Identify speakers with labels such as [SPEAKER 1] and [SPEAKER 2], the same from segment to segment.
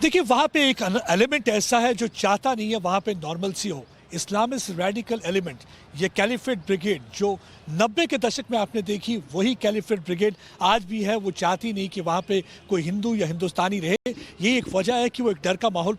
[SPEAKER 1] देखिए वहाँ पे एक एलिमेंट ऐसा है जो चाहता नहीं है वहाँ पे नॉर्मलसी हो। इस्लामिस्ट रेडिकल एलिमेंट, ये कैलिफेट ब्रिगेड जो 90 के दशक में आपने देखी, वही कैलिफेट ब्रिगेड आज भी है। वो चाहती नहीं कि वहाँ पे कोई हिंदू या हिंदुस्तानी रहे। ये एक वजह है कि वो एक डर का माहौल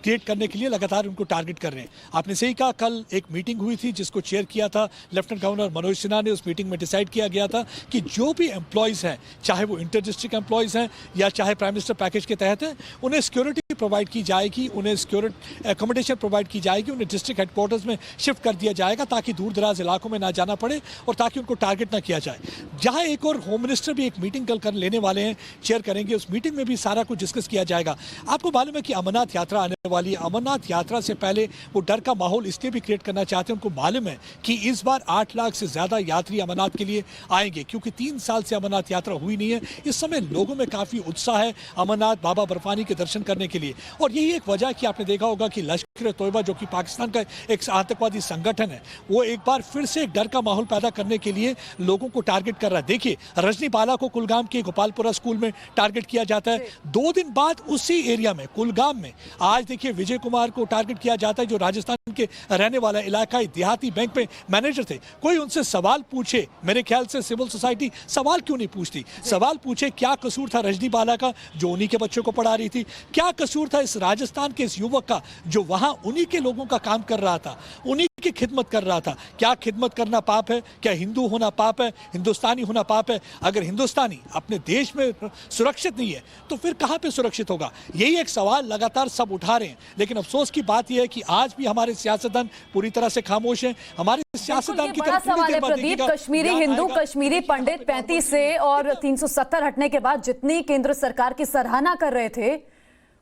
[SPEAKER 1] क्रिएट करने के लिए लगातार उनको टारगेट कर रहे हैं। आपने सही कहा, कल एक मीटिंग हुई थी जिसको चेयर किया था लेफ्टिनेंट गवर्नर मनोज सिन्हा ने। उस मीटिंग में डिसाइड किया गया था कि जो भी एम्प्लॉयज़ हैं, चाहे वो इंटर डिस्ट्रिक्ट एम्प्लॉयज़ हैं या चाहे प्राइम मिनिस्टर पैकेज के तहत हैं, उन्हें सिक्योरिटी प्रोवाइड की जाएगी, उन्हें सिक्योरिटी एकोमोडेशन प्रोवाइड की जाएगी, उन्हें डिस्ट्रिक्ट हेडक्वार्टर्स में शिफ्ट कर दिया जाएगा ताकि दूर दराज इलाकों में ना जाना पड़े और ताकि उनको टारगेट ना किया जाए। जहां एक और होम मिनिस्टर भी एक मीटिंग कल कर लेने वाले हैं, चेयर करेंगे। उस मीटिंग में भी सारा कुछ डिस्कस किया जाएगा। आपको मालूम है कि अमरनाथ यात्रा आने वाली है। अमरनाथ यात्रा से पहले वो डर का माहौल इसलिए भी क्रिएट करना चाहते हैं, उनको मालूम है कि इस बार 8 लाख से ज़्यादा यात्री अमरनाथ के लिए आएंगे, क्योंकि 3 साल से अमरनाथ यात्रा हुई नहीं है। इस समय लोगों में काफ़ी उत्साह है अमरनाथ बाबा बर्फानी के दर्शन करने के लिए। और यही एक वजह कि आपने देखा होगा कि लश्कर तोयबा, जो कि पाकिस्तान का एक आतंकवादी संगठन है, वो एक बार फिर से एक डर का माहौल पैदा करने के लिए लोगों को टारगेट कर रहा है। देखिए, रजनी बाला को कुलगाम के गोपालपुरा स्कूल में टारगेट किया जाता है। 2 दिन बाद उसी एरिया में, कुलगाम में, आज देखिए विजय कुमार को टारगेट किया जाता है, जो राजस्थान के रहने वाला इलाकाई देहाती बैंक में मैनेजर थे। कोई उनसे सवाल पूछे, मेरे ख्याल से सिविल सोसाइटी सवाल क्यों नहीं पूछती? सवाल पूछे क्या कसूर था रजनी बाला का जो उन्हीं के बच्चों को पढ़ा रही थी? क्या कसूर था इस राजस्थान के इस युवक का जो वहां उन्हीं के लोगों का काम कर रहा था, उन्हीं की खिदमत कर रहा था? क्या खिदमत करना पाप है? क्या हिंदू होना पाप है? हिंदुस्तानी होना पाप है? अगर हिंदुस्तानी अपने देश में सुरक्षित नहीं है तो फिर कहां पे सुरक्षित होगा? यही एक सवाल लगातार सब उठा रहे हैं। लेकिन अफसोस की बात यह है कि आज भी हमारे सियासतदान पूरी तरह से खामोश हैं। हमारे सियासतदान की
[SPEAKER 2] बड़ा सवाल है प्रदीप, कश्मीरी हिंदू, कश्मीरी पंडित 35 से और 370 हटने के बाद जितनी केंद्र सरकार की सराहना कर रहे थे,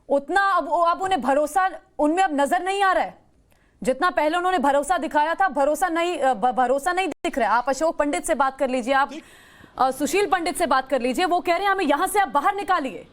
[SPEAKER 2] उतना अब उन्हें भरोसा उनमें अब नजर नहीं आ रहा है। जितना पहले उन्होंने भरोसा दिखाया था, भरोसा नहीं दिख रहा है। आप अशोक पंडित से बात कर लीजिए, आप सुशील पंडित से बात कर लीजिए, वो कह रहे हैं हमें यहां से आप बाहर निकालिए।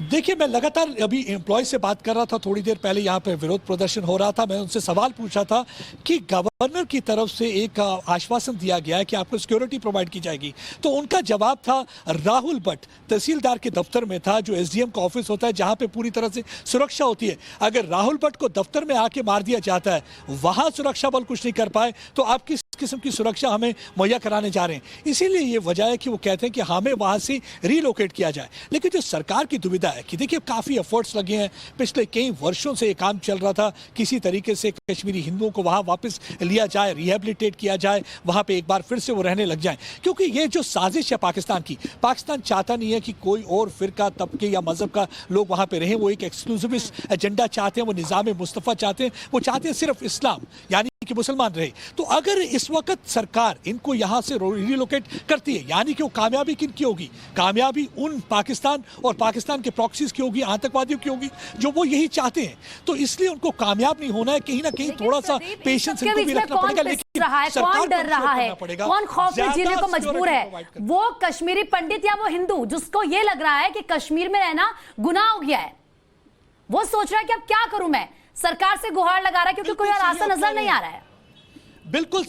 [SPEAKER 1] देखिए, मैं लगातार अभी एम्प्लॉय से बात कर रहा था, थोड़ी देर पहले यहाँ पे विरोध प्रदर्शन हो रहा था। मैं उनसे सवाल पूछा था कि गवर्नर की तरफ से एक आश्वासन दिया गया है कि आपको सिक्योरिटी प्रोवाइड की जाएगी, तो उनका जवाब था, राहुल भट्ट तहसीलदार के दफ्तर में था, जो एसडीएम का ऑफिस होता है जहाँ पे पूरी तरह से सुरक्षा होती है। अगर राहुल भट्ट को दफ्तर में आके मार दिया जाता है, वहाँ सुरक्षा बल कुछ नहीं कर पाए, तो आप किस किस्म की सुरक्षा हमें मुहैया कराने जा रहे हैं? इसीलिए ये वजह है कि वो कहते हैं कि हमें वहाँ से रीलोकेट किया जाए। लेकिन जो सरकार की दुविधा है कि देखिए, काफ़ी एफर्ट्स लगे हैं, पिछले कई वर्षों से ये काम चल रहा था, किसी तरीके से कश्मीरी हिंदुओं को वहाँ वापस लिया जाए, रिहेबिलिटेट किया जाए, वहाँ पे एक बार फिर से वो रहने लग जाएं। क्योंकि ये जो साजिश है पाकिस्तान की, पाकिस्तान चाहता नहीं है कि कोई और फिरका, तबके या मजहब का लोग वहाँ पे रहें। वो एक एक्सक्लूसिविस्ट एजेंडा चाहते हैं, वो निज़ाम मुस्तफ़ा चाहते हैं, वो चाहते हैं सिर्फ इस्लाम यानी कि मुसलमान रहे। तो अगर इस वक्त सरकार इनको यहाँ से रिलोकेट करती है, यानी कि वो कामयाबी किनकी होगी? कामयाबी उन पाकिस्तान और पाकिस्तान के प्रॉक्सीज की होगी, आतंकवादियों की होगी, जो वो यही चाहते हैं। तो इसलिए उनको कामयाब नहीं होना है, कहीं ना कहीं थोड़ा सा पेशेंस इनको भी रखना पड़ेगा। लेकिन
[SPEAKER 2] कौन डर रहा है, कौन खौफ में जीने को मजबूर है? वो कश्मीरी पंडित या वो हिंदू जिसको ये लग रहा है कि कश्मीर में रहना गुनाह हो गया है, वो सोच रहा है कि अब क्या करूं मैं? सरकार से गुहार लगा रहा है क्योंकि कोई और रास्ता नजर नहीं आ रहा है।
[SPEAKER 1] बिल्कुल,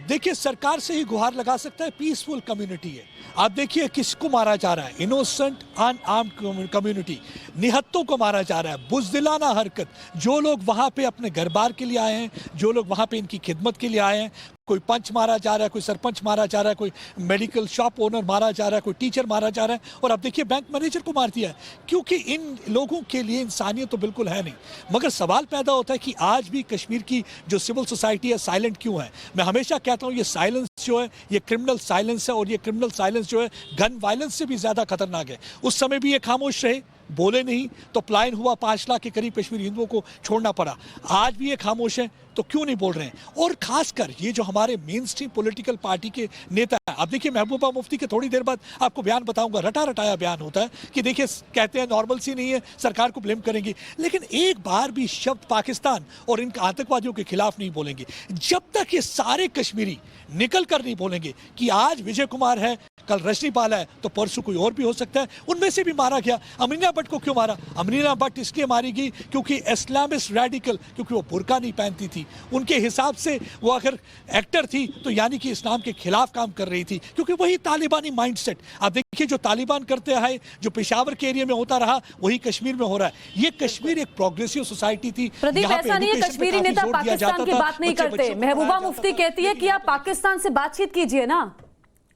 [SPEAKER 1] देखिए, सरकार से ही गुहार लगा सकता है, पीसफुल कम्युनिटी है। आप देखिए किसको मारा जा रहा है, इनोसेंट अनआर्म्ड कम्युनिटी, निहत्तों को मारा जा रहा है, बुज़दिलाना हरकत। जो लोग वहां पे अपने घर बार के लिए आए हैं, जो लोग वहां पे इनकी खिदमत के लिए आए हैं, कोई पंच मारा जा रहा है, कोई सरपंच मारा जा रहा है, कोई मेडिकल शॉप ओनर मारा जा रहा है, कोई टीचर मारा जा रहा है, और अब देखिए बैंक मैनेजर को मार दिया है। क्योंकि इन लोगों के लिए इंसानियत तो बिल्कुल है नहीं। मगर सवाल पैदा होता है कि आज भी कश्मीर की जो सिविल सोसाइटी है साइलेंट क्यों है? मैं हमेशा कहता हूँ ये साइलेंस जो है, ये क्रिमिनल साइलेंस है, और ये क्रिमिनल साइलेंस जो है गन वायलेंस से भी ज्यादा खतरनाक है। उस समय भी ये खामोश रहे, बोले नहीं, तो पलायन हुआ, 5 लाख के करीब कश्मीरी हिंदुओं को छोड़ना पड़ा। आज भी ये खामोश है, तो क्यों नहीं बोल रहे हैं? और खासकर ये जो हमारे मेन स्ट्रीम पॉलिटिकल पार्टी के नेता है, अब देखिए महबूबा मुफ्ती के थोड़ी देर बाद आपको बयान बताऊंगा, रटा रटाया बयान होता है कि देखिए कहते हैं नॉर्मलसी नहीं है, सरकार को ब्लेम करेंगे, लेकिन एक बार भी शब्द पाकिस्तान और इन आतंकवादियों के खिलाफ नहीं बोलेंगे। जब तक ये सारे कश्मीरी निकल कर नहीं बोलेंगे कि आज विजय कुमार है, कल रजनी बाला है तो परसों कोई और भी हो सकता है, उनमें से भी मारा गया। अमीना भट्ट को क्यों मारा? अमीना भट्ट इसलिए मारी गई क्योंकि इस्लामिस्ट रेडिकल, क्योंकि वो बुर्का नहीं पहनती थी। उनके हिसाब से वो अगर एक्टर थी तो यानी कि इस्लाम के खिलाफ काम कर रही थी, क्योंकि वही तालिबानी माइंडसेट। आप देखिए जो तालिबान करते आए, जो पेशावर के एरिया में होता रहा, वही कश्मीर में हो रहा है। ये कश्मीर एक प्रोग्रेसिव सोसाइटी थी।
[SPEAKER 2] प्रदीप, ऐसा नहीं है कश्मीरी नेता पाकिस्तान की बात नहीं करते। महबूबा मुफ्ती कहती है कि आप पाकिस्तान से बातचीत कीजिए ना,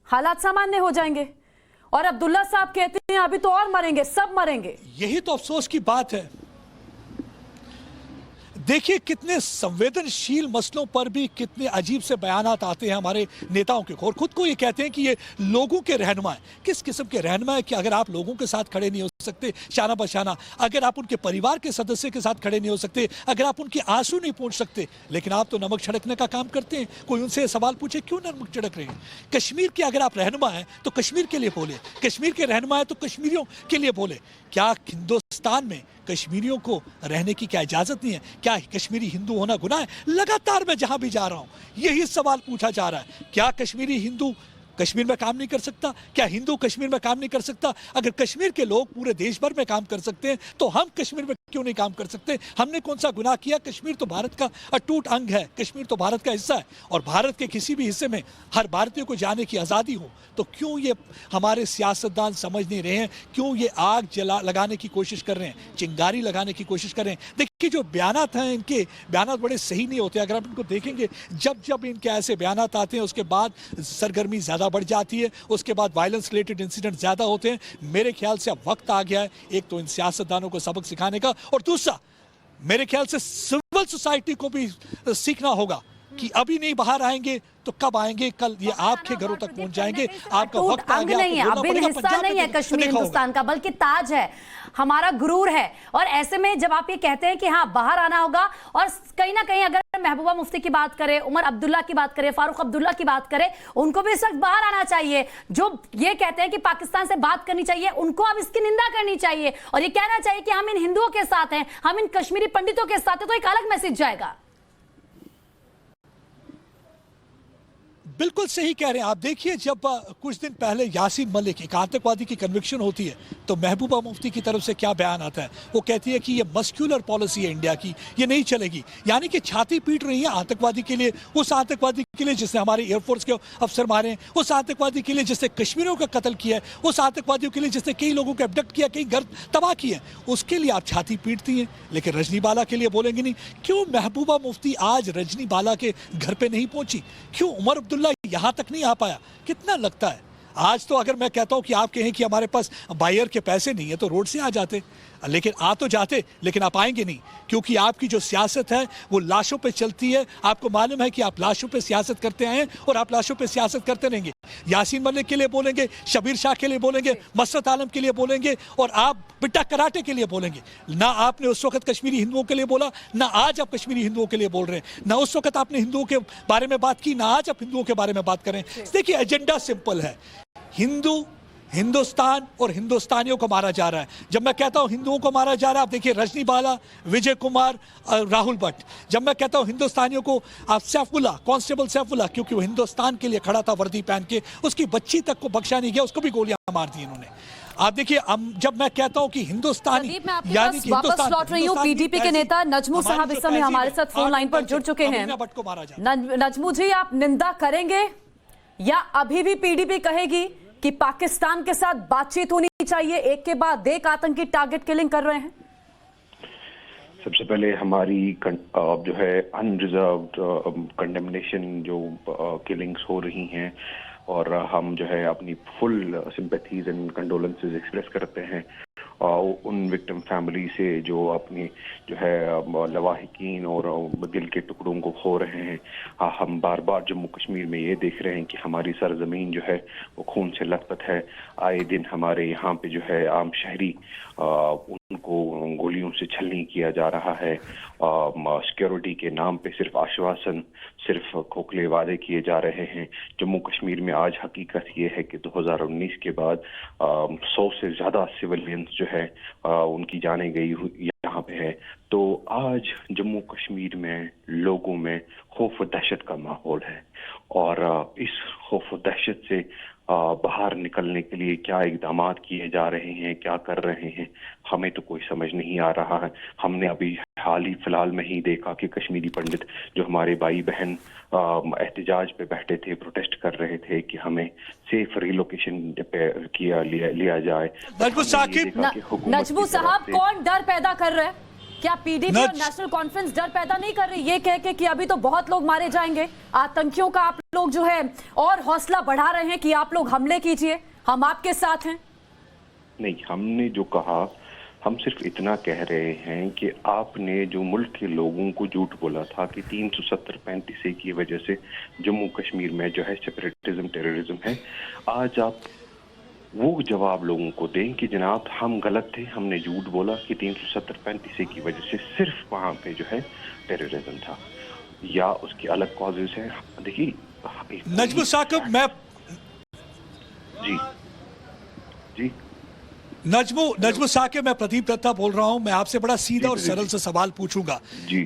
[SPEAKER 2] हालात सामान्य हो जाएंगे। और अब्दुल्ला साहब कहते हैं अभी तो और मरेंगे, सब मरेंगे।
[SPEAKER 1] यही तो अफसोस की बात है। देखिए कितने संवेदनशील मसलों पर भी कितने अजीब से बयानात आते हैं हमारे नेताओं के। और खुद को ये कहते हैं कि ये लोगों के रहनुमा है। किस किस्म के रहनुमा है कि अगर आप लोगों के साथ खड़े नहीं हो सकते शाना बशाना, अगर आप उनके परिवार के सदस्य के साथ खड़े नहीं हो सकते, अगर आप उनके आंसू नहीं पहुंच सकते, लेकिन आप तो नमक छिड़कने का काम करते हैं। कोई उनसे सवाल पूछे क्यों नमक छिड़क रहे हैं? कश्मीर के अगर आप रहनुमा हैं तो कश्मीर के लिए बोले, कश्मीर के रहनुमा है तो कश्मीरियों के लिए बोले। क्या हिंदुस्तान में कश्मीरियों को रहने की क्या इजाजत नहीं है? क्या कश्मीरी हिंदू होना गुनाह है? लगातार मैं जहां भी जा रहा हूं यही सवाल पूछा जा रहा है। क्या कश्मीरी हिंदू कश्मीर में काम नहीं कर सकता? क्या हिंदू कश्मीर में काम नहीं कर सकता? अगर कश्मीर के लोग पूरे देश भर में काम कर सकते हैं तो हम कश्मीर में क्यों नहीं काम कर सकते? हमने कौन सा गुनाह किया? कश्मीर तो भारत का अटूट अंग है, कश्मीर तो भारत का हिस्सा है। और भारत के किसी भी हिस्से में हर भारतीय को जाने की आज़ादी हो तो क्यों ये हमारे सियासतदान समझ नहीं रहे हैं? क्यों ये आग लगाने की कोशिश कर रहे हैं, चिंगारी लगाने की कोशिश कर रहे हैं? देखिए जो बयानात हैं, इनके बयानात बड़े सही नहीं होते। अगर आप इनको देखेंगे, जब जब इनके ऐसे बयानात आते हैं उसके बाद सरगर्मी ज़्यादा बढ़ जाती है, उसके बाद वायलेंस रिलेटेड इंसिडेंट ज़्यादा होते हैं। मेरे ख्याल से अब वक्त आ गया है एक तो इन सियासतदानों को सबक सिखाने का, और दूसरा मेरे ख्याल से सिविल सोसाइटी को भी सीखना होगा कि अभी नहीं बाहर आएंगे तो कब आएंगे? कल ये आपके घरों तक पहुंच जाएंगे। आपका वक्त आ गया।
[SPEAKER 2] नहीं है, अभी हिस्सा नहीं है कश्मीर हिंदुस्तान का, बल्कि ताज है, हमारा गुरूर है। और ऐसे में जब आप ये कहते हैं कि हाँ बाहर आना होगा, और कहीं ना कहीं अगर महबूबा मुफ्ती की बात करें, उमर अब्दुल्ला की बात करें, फारूक अब्दुल्ला की बात करें, उनको भी इस वक्त बाहर आना चाहिए। जो ये कहते हैं कि पाकिस्तान से बात करनी चाहिए, उनको अब इसकी निंदा करनी चाहिए और ये कहना चाहिए कि हम इन हिंदुओं के साथ हैं, हम इन कश्मीरी पंडितों के साथ हैं, तो एक अलग मैसेज जाएगा।
[SPEAKER 1] बिल्कुल सही कह रहे हैं आप। देखिए जब कुछ दिन पहले यासीन मलिक एक आतंकवादी की कन्विक्शन होती है तो महबूबा मुफ्ती की तरफ से क्या बयान आता है? वो कहती है कि ये मस्क्यूलर पॉलिसी है इंडिया की, ये नहीं चलेगी। यानी कि छाती पीट रही है आतंकवादी के लिए, उस आतंकवादी के लिए जिसने हमारे एयरफोर्स के अफसर मारे हैं, उस आतंकवादी के लिए जिसने कश्मीरियों का कत्ल किया है, उस आतंकवादियों के लिए जिसने कई लोगों को अबडक्ट किया, कई घर तबाह किए, उसके लिए आप छाती पीटती हैं, लेकिन रजनी बाला के लिए बोलेंगे नहीं। क्यों महबूबा मुफ्ती आज रजनी बाला के घर पे नहीं पहुंची? क्यों उमर अब्दुल्ला यहां तक नहीं आ पाया? कितना लगता है आज तो अगर मैं कहता हूं कि आप कहें कि हमारे पास बायर के पैसे नहीं है तो रोड से आ जाते, लेकिन आ तो जाते, लेकिन आप आएंगे नहीं, क्योंकि आपकी जो सियासत है वो लाशों पे चलती है। आपको मालूम है कि आप लाशों पे सियासत करते आए हैं और आप लाशों पे सियासत करते रहेंगे। यासीन मलिक के लिए बोलेंगे, शबीर शाह के लिए बोलेंगे, मसरत आलम के लिए बोलेंगे, और आप बिट्टा कराटे के लिए बोलेंगे। ना आपने उस वक्त कश्मीरी हिंदुओं के लिए बोला, ना आज आप कश्मीरी हिंदुओं के लिए बोल रहे हैं। ना उस वक्त आपने हिंदुओं के बारे में बात की, ना आज आप हिंदुओं के बारे में बात करें। देखिए एजेंडा सिंपल है, हिंदू, हिंदुस्तान और हिंदुस्तानियों को मारा जा रहा है। जब मैं कहता हूं हिंदुओं को मारा जा रहा है, आप देखिए रजनी बाला, विजय कुमार, राहुल भट्ट। जब मैं कहता हूं हिंदुस्तानियों को, आप सैफुल्ला, कांस्टेबल सैफुल्ला, क्योंकि वो हिंदुस्तान के लिए खड़ा था वर्दी पहन के, उसकी बच्ची तक को बख्शा नहीं गया, उसको भी गोलियां मार दी इन्होंने। आप देखिए जब मैं कहता हूं कि हिंदुस्तानी,
[SPEAKER 2] यानी कि वापस लौट रही हूं, पीडीपी के नेता नजमू साहब इस समय हमारे साथ फोन लाइन पर जुड़ चुके हैं। नजमू जी, आप निंदा करेंगे या अभी भी पीडीपी कहेगी कि पाकिस्तान के साथ बातचीत होनी चाहिए? एक के बाद एक आतंकी टारगेट किलिंग कर रहे हैं।
[SPEAKER 3] सबसे पहले हमारी जो है अनरिजर्व्ड कंडेमनेशन जो किलिंग्स हो रही हैं, और हम जो है अपनी full sympathies and condolences express करते हैं उन विक्टिम फैमिली से जो अपनी जो है लवाहिकीन और दिल के टुकड़ों को खो रहे हैं। हम बार बार जम्मू कश्मीर में ये देख रहे हैं कि हमारी सरजमीन जो है वो खून से लथपथ है। आए दिन हमारे यहाँ पे जो है आम शहरी उनको गोलियों से छलनी किया जा रहा है। सिक्योरिटी के नाम पे सिर्फ आश्वासन, सिर्फ खोखले वादे किए जा रहे हैं। जम्मू कश्मीर में आज हकीकत ये है कि 2019 के बाद 100 से ज़्यादा सिविलियंस जो है उनकी जानें गई यहाँ पे है। तो आज जम्मू कश्मीर में लोगों में खौफ व दहशत का माहौल है। और इस खौफ और दहशत से बाहर निकलने के लिए क्या इकदाम किए जा रहे हैं, क्या कर रहे हैं, हमें तो कोई समझ नहीं आ रहा है। हमने अभी हाल ही फिलहाल में ही देखा कि कश्मीरी पंडित जो हमारे भाई बहन एहतजाज पे बैठे थे, प्रोटेस्ट कर रहे थे कि हमें सेफ रिलोकेशन पे लिया जाए।
[SPEAKER 2] नजमू साहब, कौन डर पैदा कर रहे हैं? क्या पीडीपी और नेशनल कॉन्फ्रेंस डर पैदा नहीं कर रही ये कह के कि अभी तो बहुत लोग मारे जाएंगे? आतंकियों का आप लोग जो है और हौसला बढ़ा रहे हैं कि आप लोग हमले कीजिए, हम आपके साथ हैं।
[SPEAKER 3] नहीं, हमने जो कहा, हम सिर्फ इतना कह रहे हैं कि आपने जो मुल्क के लोगों को झूठ बोला था कि 370-35 की वजह से जम्मू कश्मीर में जो है सेपरेटिज्म टेररिज्म है, आज आप वो जवाब लोगों को दें कि जनाब हम गलत थे, हमने झूठ बोला कि 370-35 की वजह से सिर्फ वहां पे जो है टेररिज्म था, या उसके अलग कॉजेस हैं। देखिए
[SPEAKER 1] नजमू साकिब, मैं
[SPEAKER 3] जी
[SPEAKER 1] नजमू साकिब, मैं प्रदीप दत्ता बोल रहा हूं। मैं आपसे बड़ा सीधा और सरल सा सवाल पूछूंगा।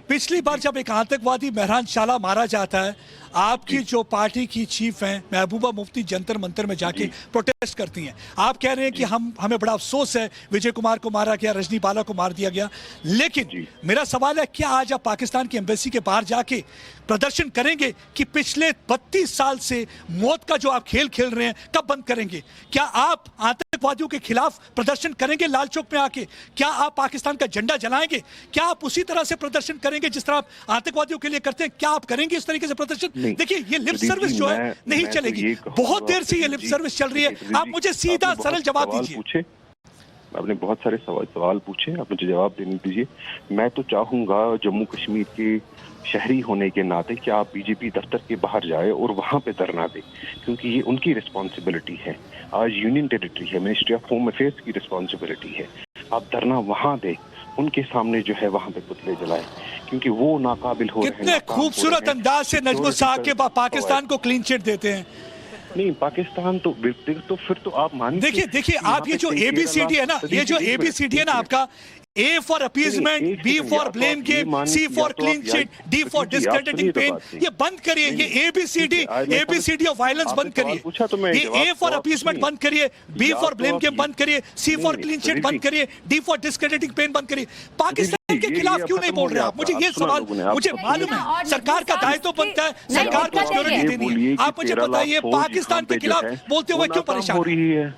[SPEAKER 1] पिछली बार जब एक आतंकवादी मेहरान शाला मारा जाता है, आपकी जो पार्टी की चीफ हैं महबूबा मुफ्ती जंतर मंतर में जाके प्रोटेस्ट करती हैं। आप कह रहे हैं कि हमें बड़ा अफसोस है विजय कुमार को मारा गया, रजनी बाला को मार दिया गया, लेकिन मेरा सवाल है क्या आज आप पाकिस्तान की एम्बेसी के बाहर जाके प्रदर्शन करेंगे कि पिछले 32 साल से मौत का जो आप खेल खेल रहे हैं कब बंद करेंगे? क्या आप आतंकवादियों के खिलाफ प्रदर्शन करेंगे लाल चौक में आके? क्या आप पाकिस्तान का झंडा जलाएंगे? क्या आप उसी तरह से प्रदर्शन करेंगे जिस तरह आप आतंकवादियों के लिए करते हैं? क्या आप करेंगे इस तरीके से प्रदर्शन? देखिए, ये लिप सर्विस जो है नहीं चलेगी। बहुत देर से ये लिप सर्विस चल रही है। आप मुझे सीधा सरल जवाब दीजिए।
[SPEAKER 3] आपने बहुत सारे सवाल पूछे, आप मुझे जवाब देने दीजिए। मैं तो चाहूंगा जम्मू कश्मीर के शहरी होने के नाते कि आप बीजेपी दफ्तर के बाहर जाए और वहां पे धरना दें, क्योंकि ये उनकी रिस्पॉन्सिबिलिटी है। आज यूनियन टेरिटरी है, मिनिस्ट्री ऑफ होम अफेयर्स की रिस्पॉन्सिबिलिटी है। आप धरना वहां दें, उनके सामने जो है वहां पे पुतले जलाएं, क्योंकि वो नाकाबिल हो रहे हैं।
[SPEAKER 1] कितने खूबसूरत अंदाज से नजमू साहब के पाकिस्तान को क्लीन चिट देते हैं।
[SPEAKER 3] नहीं, पाकिस्तान तो फिर तो आप मान
[SPEAKER 1] देखिए आप ये जो ABCD है ना, ये जो ABCD है ना आपका, A for appeasement, B for blame game, C for clean chit, D for discrediting pen, ये बंद करिए। ये ABCD ऑफ वायलेंस बंद करिए। ये A फॉर अपीजमेंट बंद करिए, B फॉर ब्लेम गेम बंद करिए, C फॉर क्लीन चिट बंद करिए, D फॉर डिस्क्रेडिटिंग पेन बंद करिए। पाकिस्तान के खिलाफ क्यों नहीं बोल रहे आप? मुझे ये सवाल, मुझे मालूम है सरकार का दायित्व बनता है सरकार को सिक्योरिटी देनी है। आप मुझे बताइए पाकिस्तान के खिलाफ बोलते हुए क्यों परेशान हो रही है?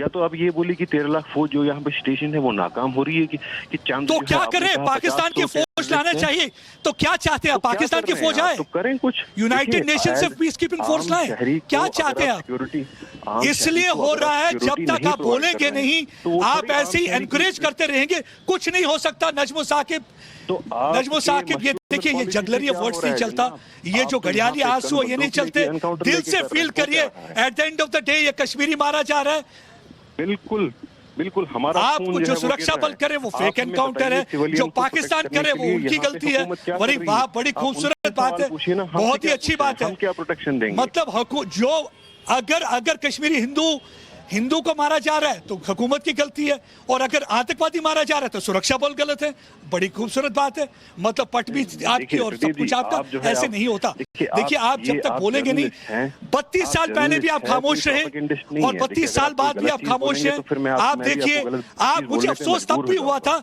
[SPEAKER 3] या तो अब ये बोली कि 13 लाख फौज जो यहाँ पे स्टेशन है वो नाकाम हो रही है कि चांद
[SPEAKER 1] तो क्या करें? पाकिस्तान की फौज लाना चाहिए। तो क्या चाहते हैं? पाकिस्तान की फौज आए,
[SPEAKER 3] तो करें कुछ,
[SPEAKER 1] यूनाइटेड नेशन से पीस कीपिंग फोर्स लाएं। क्या चाहते हैं आप? इसलिए हो रहा है जब तक आप बोलेंगे नहीं, आप ऐसे ही एनकरेज करते रहेंगे, कुछ नहीं हो सकता। नजमू साकिब, ये देखिए, ये जगलरी वर्ड्स नहीं चलता, ये जो घड़ियाली आंसू ये नहीं चलते। दिल से फील करिए, at the end of the day ये कश्मीरी मारा जा रहा है।
[SPEAKER 3] बिल्कुल हमारा
[SPEAKER 1] आप जो सुरक्षा बल करे वो फेक एनकाउंटर है, जो पाकिस्तान करे वो उनकी गलती है। बड़ी बड़ी खूबसूरत बात है, बहुत ही अच्छी बात है।
[SPEAKER 3] हम क्या प्रोटेक्शन देंगे?
[SPEAKER 1] मतलब जो अगर कश्मीरी हिंदू को मारा जा रहा है तो हुकूमत की गलती है, और अगर आतंकवादी मारा जा रहा है तो सुरक्षा बल गलत है। बड़ी खूबसूरत बात है। मतलब पट भी आपकी और सब कुछ आपका, ऐसे नहीं होता। देखिए, आप जब तक बोलेंगे नहीं, 32 साल पहले भी आप खामोश रहे और 32 साल बाद भी आप खामोश हैं। आप देखिए, आप, मुझे अफसोस तब भी हुआ था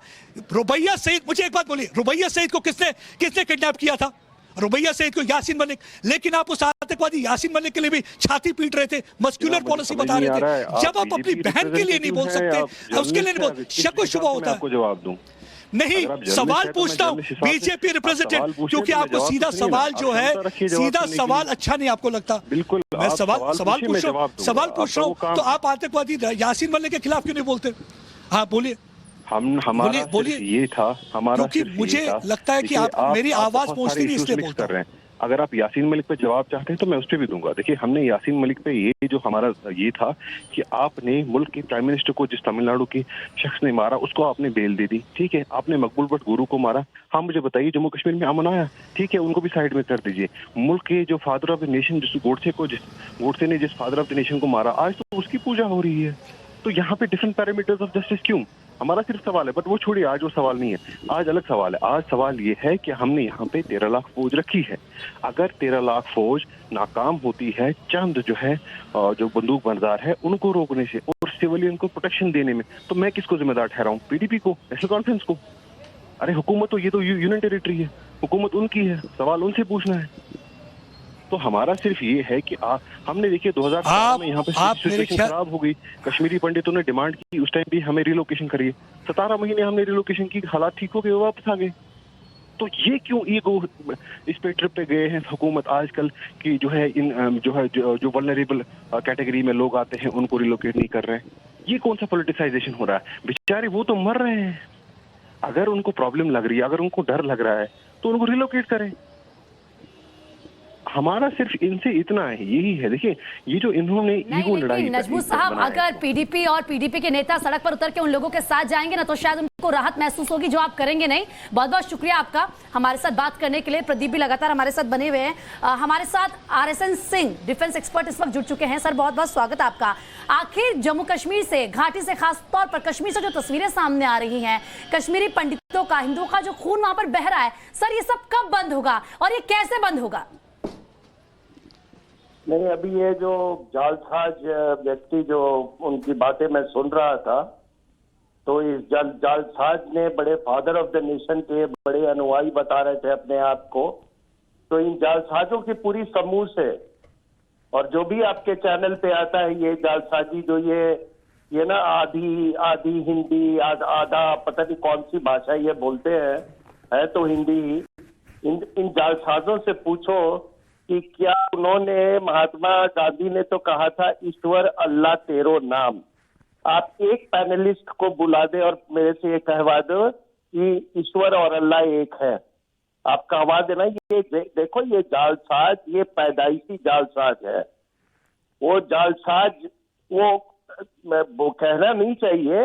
[SPEAKER 1] रुबैया सईद, मुझे एक बात बोलिए, रुबैया सईद को किसने किडनैप किया था? रुबैया सईद को यासीन मलिक। लेकिन आप उस आतंकवादी यासीन मलिक के लिए भी छाती पीट रहे थे, मस्कुलर पॉलिसी बता रहे थे। जब आप अपनी बहन के लिए नहीं बोल सकते, उसके लिए नहीं बोल, शक व शुबा होता है।
[SPEAKER 3] जवाब दूं
[SPEAKER 1] नहीं, सवाल पूछता हूँ बीजेपी रिप्रेजेंटेटिव, क्योंकि आपको सीधा सवाल जो है, सीधा सवाल अच्छा नहीं आपको लगता।
[SPEAKER 3] बिल्कुल,
[SPEAKER 1] मैं सवाल पूछ रहा हूँ। तो आप आतंकवादी यासीन मलिक के खिलाफ क्यों नहीं बोलते? हाँ बोलिए।
[SPEAKER 3] हमारा बोलिए ये था, हमारा,
[SPEAKER 1] क्योंकि मुझे लगता है कि आप मेरी आवाज पहुंचती नहीं, इसलिए बोलते
[SPEAKER 3] रहे हैं। अगर आप यासीन मलिक पे जवाब चाहते हैं तो मैं उस पर भी दूंगा। देखिए, हमने यासीन मलिक पे ये जो हमारा ये था कि आपने मुल्क के प्राइम मिनिस्टर को, जिस तमिलनाडु के शख्स ने मारा, उसको आपने बेल दे दी, ठीक है। आपने मकबूल भट्ट गुरु को मारा। हाँ, मुझे बताइए, जम्मू कश्मीर में अमन आया? ठीक है, उनको भी साइड में कर दीजिए। मुल्क के जो फादर ऑफ द नेशन, जिस गोडसे ने जिस फादर ऑफ द नेशन को मारा, आज तो उसकी पूजा हो रही है। तो यहाँ पे डिफरेंट पैरामीटर्स ऑफ जस्टिस क्यों? हमारा सिर्फ सवाल है, बट वो छोड़िए, आज वो सवाल नहीं है, आज अलग सवाल है। आज सवाल ये है कि हमने यहाँ पे 13 लाख फौज रखी है। अगर 13 लाख फौज नाकाम होती है चंद जो है जो बंदूक बरदार है उनको रोकने से और सिविलियन को प्रोटेक्शन देने में, तो मैं किसको जिम्मेदार ठहराऊं? पीडीपी को, नेशनल कॉन्फ्रेंस को? अरे हुकूमत तो, ये तो यूनियन टेरिटरी है, हुकूमत उनकी है, सवाल उनसे पूछना है। तो हमारा सिर्फ ये है कि हमने देखिए 2017 में यहाँ पे सिचुएशन खराब हो गई, कश्मीरी पंडितों ने डिमांड की, उस टाइम भी हमें रिलोकेशन करिए, 17 महीने हमने रिलोकेशन की, हालात ठीक हो गए, वापस आ गए। तो ये क्यों ईगो इस पे ट्रिप पे गए हैं हुकूमत आजकल की जो है इन जो वल्नरेबल कैटेगरी में लोग आते हैं उनको रिलोकेट नहीं कर रहे हैं? ये कौन सा पॉलिटिसाइजेशन हो रहा है? बेचारे वो तो मर रहे हैं। अगर उनको प्रॉब्लम लग रही है, अगर उनको डर लग रहा है तो उनको रिलोकेट करें। हमारा सिर्फ इनसे इतना है, यही है। देखिए ये जो इन्होंने ईगो लड़ाई,
[SPEAKER 2] नजमू साहब, अगर पीडीपी और पीडीपी के नेता सड़क पर उतर के उन लोगों के साथ जाएंगे ना तो शायद उनको राहत महसूस होगी, जो आप करेंगे नहीं। बहुत बहुत शुक्रिया आपका हमारे साथ बात करने के लिए। प्रदीप भी लगातार हमारे साथ बने हुए हैं। हमारे साथ RSN सिंह, डिफेंस एक्सपर्ट, इस वक्त जुड़ चुके हैं। सर बहुत बहुत स्वागत आपका। आखिर जम्मू कश्मीर से, घाटी से, खास तौर पर कश्मीर से जो तस्वीरें सामने आ रही हैं, कश्मीरी पंडितों का, हिंदुओं का जो खून वहां पर बह रहा है, सर ये सब कब बंद होगा और ये कैसे बंद होगा?
[SPEAKER 4] नहीं, अभी ये जो जालसाज व्यक्ति जो उनकी बातें मैं सुन रहा था, तो इस जालसाज ने बड़े फादर ऑफ द नेशन के बड़े अनुयायी बता रहे थे अपने आप को। तो इन जालसाजों की पूरी समूह से, और जो भी आपके चैनल पे आता है ये जालसाजी, जो ये ना आधी हिंदी, आधा पता नहीं कौन सी भाषा ये बोलते हैं, है तो हिंदी ही। इन जालसाजों से पूछो कि क्या उन्होंने, महात्मा गांधी ने तो कहा था ईश्वर अल्लाह तेरो नाम। आप एक पैनलिस्ट को बुला दे और मेरे से ये कहवा दो कि ईश्वर और अल्लाह एक है। आप कहवा देना। ये देखो, ये जालसाज, ये पैदाइशी जालसाज है। वो जालसाज वो कहना नहीं चाहिए,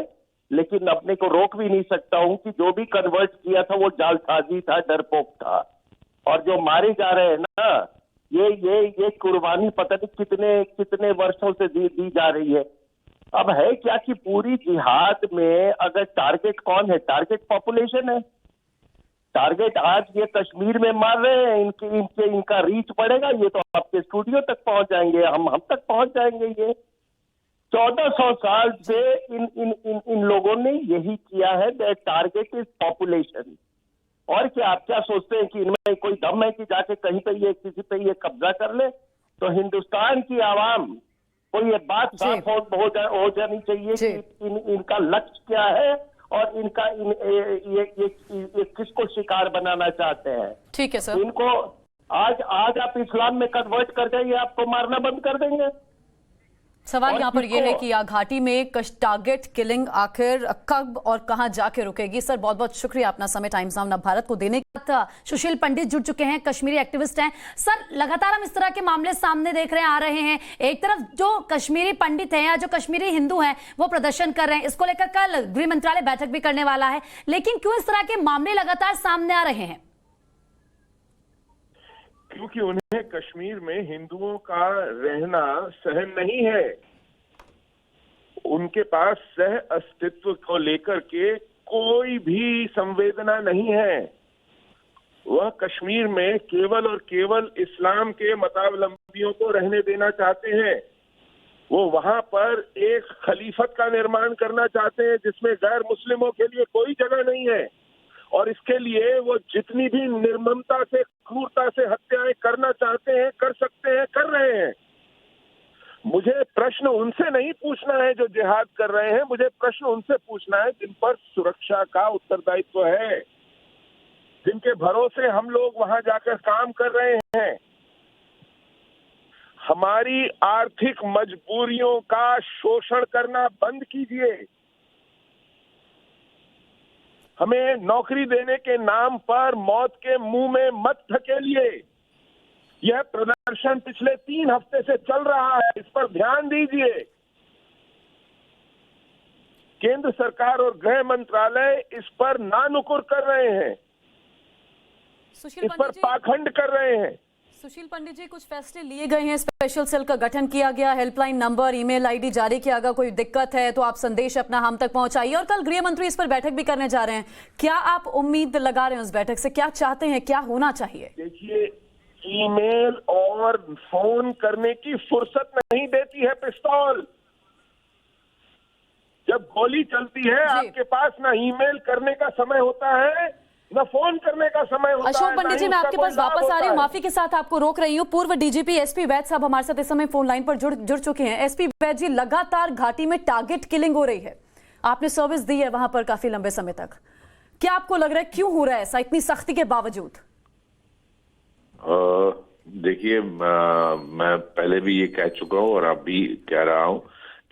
[SPEAKER 4] लेकिन अपने को रोक भी नहीं सकता हूं कि जो भी कन्वर्ट किया था वो जालसाजी था, डरपोक था। और जो मारे जा रहे हैं ना, ये कुर्बानी पता नहीं कितने वर्षों से दी जा रही है। अब है क्या कि पूरी जिहाद में अगर टारगेट कौन है? टारगेट पॉपुलेशन है। टारगेट आज ये कश्मीर में मार रहे हैं, इनका रीच बढ़ेगा, ये तो आपके स्टूडियो तक पहुंच जाएंगे, हम तक पहुंच जाएंगे। ये 1400 साल से इन लोगों ने यही किया है। Target is population. और क्या आप क्या सोचते हैं कि इनमें कोई दम है कि जाके कहीं पे ये किसी पे ये कब्जा कर ले? तो हिंदुस्तान की आवाम को ये बात साफ हो जानी चाहिए कि इनका लक्ष्य क्या है और इनका ये किसको शिकार बनाना चाहते हैं। ठीक है सर। इनको आज आप इस्लाम में कन्वर्ट कर जाइए, आपको मारना बंद कर देंगे।
[SPEAKER 2] सवाल यहाँ पर यह है कि घाटी में टारगेट किलिंग आखिर कब और कहां जाके रुकेगी? सर बहुत बहुत शुक्रिया अपना समय टाइम्स नाउ भारत को देने का। सुशील पंडित जुड़ चुके हैं, कश्मीरी एक्टिविस्ट हैं। सर लगातार हम इस तरह के मामले सामने देख रहे हैं, आ रहे हैं। एक तरफ जो कश्मीरी पंडित हैं या जो कश्मीरी हिंदू हैं वो प्रदर्शन कर रहे हैं, इसको लेकर कल गृह मंत्रालय बैठक भी करने वाला है, लेकिन क्यों इस तरह के मामले लगातार सामने आ रहे हैं?
[SPEAKER 5] क्योंकि उन्हें कश्मीर में हिंदुओं का रहना सहन नहीं है। उनके पास सह अस्तित्व को लेकर के कोई भी संवेदना नहीं है। वह कश्मीर में केवल और केवल इस्लाम के मतावलंबियों को रहने देना चाहते हैं। वो वहां पर एक खलीफत का निर्माण करना चाहते हैं जिसमें गैर मुस्लिमों के लिए कोई जगह नहीं है। और इसके लिए वो जितनी भी निर्ममता से, क्रूरता से हत्याएं करना चाहते हैं, कर सकते हैं, कर रहे हैं। मुझे प्रश्न उनसे नहीं पूछना है जो जिहाद कर रहे हैं, मुझे प्रश्न उनसे पूछना है जिन पर सुरक्षा का उत्तरदायित्व है, जिनके भरोसे हम लोग वहां जाकर काम कर रहे हैं। हमारी आर्थिक मजबूरियों का शोषण करना बंद कीजिए। हमें नौकरी देने के नाम पर मौत के मुंह में मत धकेलिए। यह प्रदर्शन पिछले 3 हफ्ते से चल रहा है, इस पर ध्यान दीजिए। केंद्र सरकार और गृह मंत्रालय इस पर नानुकुर कर रहे हैं, इस पर पाखंड कर रहे हैं।
[SPEAKER 2] सुशील पंडित जी, कुछ फैसले लिए गए हैं, स्पेशल सेल का गठन किया गया, हेल्पलाइन नंबर, ईमेल आईडी जारी किया गया, कोई दिक्कत है तो आप संदेश अपना हम तक पहुंचाइए, और कल गृह मंत्री इस पर बैठक भी करने जा रहे हैं। क्या आप उम्मीद लगा रहे हैं उस बैठक से, क्या चाहते हैं, क्या होना चाहिए?
[SPEAKER 5] देखिए, ईमेल और फोन करने की फुर्सत नहीं देती है पिस्तौल। जब गोली चलती है आपके पास ना ईमेल करने का समय होता है ना फोन करने का समय होता है।
[SPEAKER 2] अशोक पंडित जी, मैं आपके पास वापस आ रही हूँ, माफी के साथ आपको रोक रही हूँ। पूर्व डीजीपी एसपी वैद साहब हमारे साथ इस समय फोन लाइन पर जुड़ चुके हैं। एसपी वैद जी, लगातार घाटी में टारगेट किलिंग हो रही है, आपने सर्विस दी है वहां पर काफी लंबे समय तक, क्या आपको लग रहा है क्यों हो रहा है ऐसा इतनी सख्ती के बावजूद?
[SPEAKER 6] देखिए, मैं पहले भी ये कह चुका हूँ और अब भी कह रहा हूँ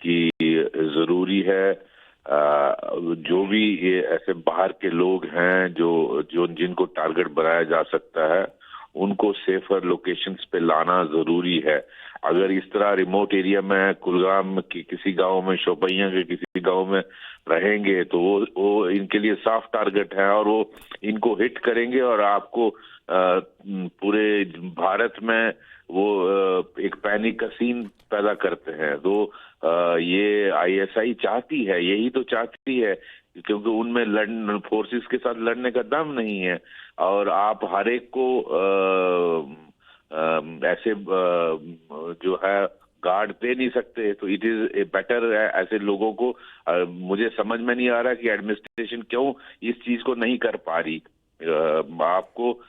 [SPEAKER 6] कि जरूरी है जो भी ये ऐसे बाहर के लोग हैं जो जिनको टारगेट बनाया जा सकता है, उनको सेफर लोकेशंस पे लाना जरूरी है। अगर इस तरह रिमोट एरिया में कुलगाम के किसी गांव में, शोपियां के किसी गांव में रहेंगे तो वो इनके लिए साफ टारगेट है और वो इनको हिट करेंगे और आपको पूरे भारत में वो एक पैनिक का सीन पैदा करते हैं। तो ये आईएसआई चाहती है, यही तो चाहती है, क्योंकि उनमें फोर्सेस के साथ लड़ने का दम नहीं है और आप हर एक को ऐसे जो है गार्ड दे नहीं सकते। तो इट इज बेटर ऐसे लोगों को मुझे समझ में नहीं आ रहा कि एडमिनिस्ट्रेशन क्यों इस चीज को नहीं कर पा रही। आपको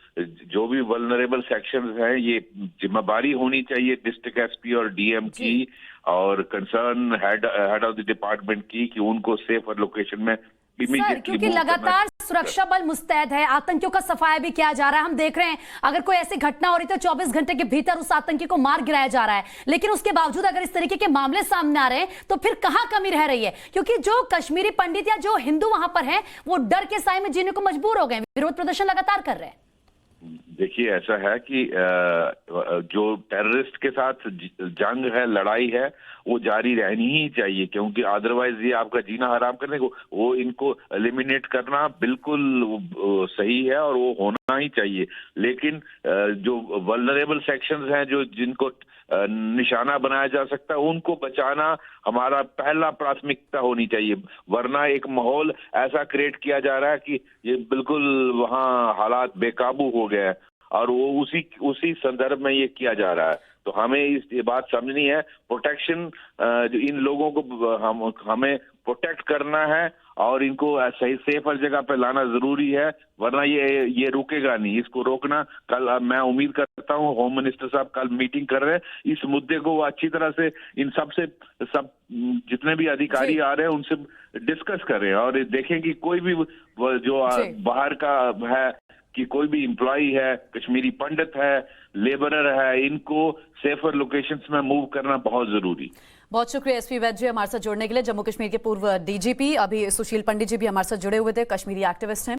[SPEAKER 6] जो भी वल्नरेबल सेक्शंस हैं, ये जिम्मेदारी होनी चाहिए डिस्ट्रिक्ट एसपी और डीएम की और concern head of the department की कि उनको सेफ लोकेशन में
[SPEAKER 2] सर, क्योंकि लगातार सुरक्षा बल मुस्तैद है, आतंकियों का सफाया भी किया जा रहा है। हम देख रहे हैं अगर कोई ऐसी घटना हो रही तो 24 घंटे के भीतर उस आतंकी को मार गिराया जा रहा है, लेकिन उसके बावजूद अगर इस तरीके के मामले सामने आ रहे हैं तो फिर कहां कमी रह रही है? क्योंकि जो कश्मीरी पंडित या जो हिंदू वहां पर हैं वो डर के साए में जीने को मजबूर हो गए, विरोध प्रदर्शन लगातार कर रहे हैं।
[SPEAKER 6] देखिए, ऐसा है कि जो टेररिस्ट के साथ जंग है, लड़ाई है, वो जारी रहनी ही चाहिए, क्योंकि अदरवाइज ये आपका जीना हराम करने को, वो इनको एलिमिनेट करना बिल्कुल सही है और वो होना ही चाहिए। लेकिन जो वल्नरेबल सेक्शंस हैं, जो जिनको निशाना बनाया जा सकता है, उनको बचाना हमारा पहला प्राथमिकता होनी चाहिए। वरना एक माहौल ऐसा क्रिएट किया जा रहा है कि ये बिल्कुल वहाँ हालात बेकाबू हो गए और वो उसी संदर्भ में ये किया जा रहा है। तो हमें ये बात समझनी है, प्रोटेक्शन इन लोगों को हमें प्रोटेक्ट करना है और इनको सही सेफर जगह पे लाना जरूरी है, वरना ये रुकेगा नहीं। इसको रोकना, कल मैं उम्मीद करता हूँ होम मिनिस्टर साहब कल मीटिंग कर रहे हैं, इस मुद्दे को वो अच्छी तरह से इन सब जितने भी अधिकारी आ रहे हैं उनसे डिस्कस कर रहे हैं और देखें कि कोई भी जो बाहर का है कि कोई भी एम्प्लॉय है, कश्मीरी पंडित है, लेबरर है, इनको सेफर लोकेशंस में मूव करना बहुत जरूरी।
[SPEAKER 2] बहुत शुक्रिया एसपी वैद जी हमारे साथ जुड़ने के लिए। जम्मू कश्मीर के पूर्व डीजीपी अभी सुशील पंडित जी भी हमारे साथ जुड़े हुए थे, कश्मीरी एक्टिविस्ट हैं।